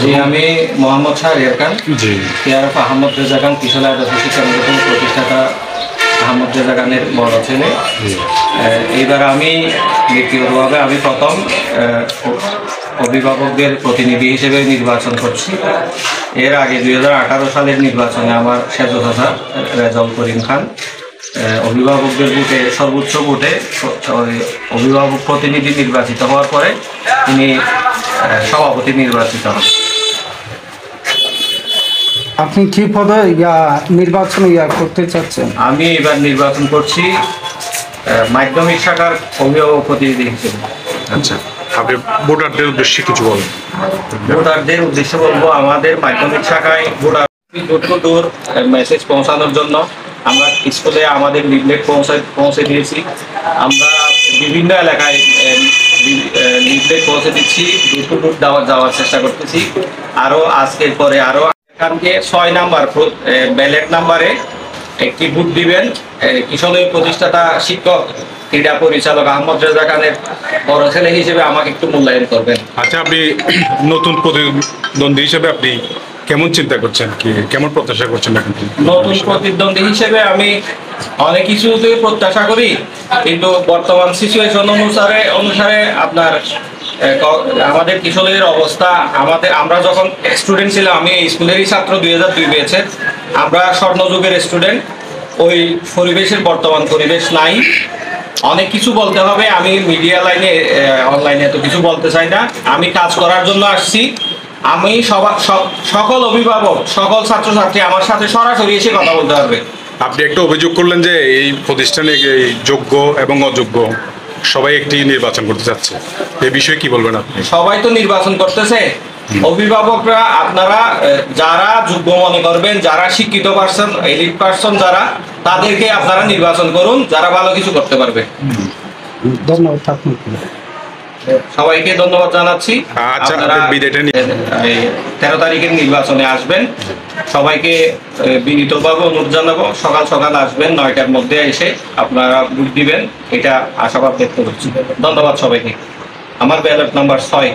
জি, আমি মোহাম্মদ শাহরিয়ার খান। জি, কেয়ারফ আহমদ রেজা খান কিশোর আদর্শ শিক্ষা প্রতিষ্ঠান প্রতিষ্ঠাতা আহমদ রেজা খানের বড় ছেলে। এইবার আমি ব্যক্তিগতভাবে আমি প্রথম অভিভাবকদের প্রতিনিধি হিসেবে নির্বাচন করছি। এর আগে 2018 সালের নির্বাচনে আমার সেজদাদা রেজাউল করিম খান অভিভাবকদের ভোটে সর্বোচ্চ ভোটে অভিভাবক প্রতিনিধি নির্বাচিত হওয়ার পরে তিনি সভাপতি নির্বাচিত হন। আপনি কি পদে নির্বাচন করতে চাচ্ছেন? আমি এবার নির্বাচন করছি মাধ্যমিক শাখার অভিভাবক প্রতিনিধি হিসেবে। আচ্ছা, আপনি ভোটারদের উদ্দেশ্যে কিছু বলেন। ভোটারদের উদ্দেশ্যে বলবো, আমাদের মাধ্যমিক শাখায় ভোটার দূর মেসেজ পৌঁছানোর জন্য আমরা স্কুলে আমাদের লিফলেট পৌঁছে দিয়েছি। আমরা বিভিন্ন এলাকায় লিফলেট পৌঁছে দিচ্ছি, ডোর টু ডোর যাওয়ার চেষ্টা করতেছি। আরও আজকের পরে আরও এখানকে 6 নাম্বার ব্যালেট নাম্বারে একটি ভোট দিবেন। কিশোরগঞ্জ প্রতিষ্ঠাতা শিক্ষক ক্রীড়া পরিচালক আহমদ রেজা খানের বড় ছেলে হিসেবে আমাকে একটু মূল্যায়ন করবেন। আচ্ছা, আপনি নতুন প্রতিদ্বন্দ্বী হিসেবে আপনি কেমন চিন্তা করছেন, কেমন প্রত্যাশা করছেন? এখন নতুন প্রতিদ্বন্দ্বী হিসেবে আমি অনেক কিছুতে প্রত্যাশা করি, কিন্তু বর্তমান সিচুয়েশন অনুসারে আপনার আমাদের কিশোরের অবস্থা, আমরা যখন স্টুডেন্ট ছিলাম, আমি স্কুলেরই ছাত্র, 2002 ব্যাচের, আমরা স্বর্ণযুগের স্টুডেন্ট। ওই পরিবেশের বর্তমান পরিবেশ নাই। অনেক কিছু বলতে হবে, আমি মিডিয়া লাইনে অনলাইনে এত কিছু বলতে চাই না। আমি কাজ করার জন্য আসছি। আমি সকল অভিভাবক, সকল ছাত্রছাত্রী আমার সাথে সরাসরি এসে কথা বলতে পারবে। আপনি একটা অভিযোগ করলেন যে এই প্রতিষ্ঠানে যোগ্য এবং অযোগ্য সবাই একটি নির্বাচন করতে চাচ্ছে, এই বিষয়ে কি বলবেন আপনি? সবাই তো নির্বাচন করতেছে। অভিভাবকরা আপনারা যারা যোগ্য মনে করবেন, যারা শিক্ষিত পার্সন, এলিট পার্সন যারা, তাদেরকে আপনারা নির্বাচন করুন, যারা ভালো কিছু করতে পারবে। ধন্যবাদ আপনাকে। সবাইকে ধন্যবাদ জানাচ্ছি। আচ্ছা, 13 তারিখের নির্বাচনে আসবেন। সবাইকে বিনীতভাবে অনুরোধ জানাবো, সকাল সকাল আসবেন, 9টার মধ্যে এসে আপনারা ভোট দিবেন, এটা আশাবাদ ব্যক্ত করছি। ধন্যবাদ সবাইকে। আমার ব্যালট নাম্বার 6।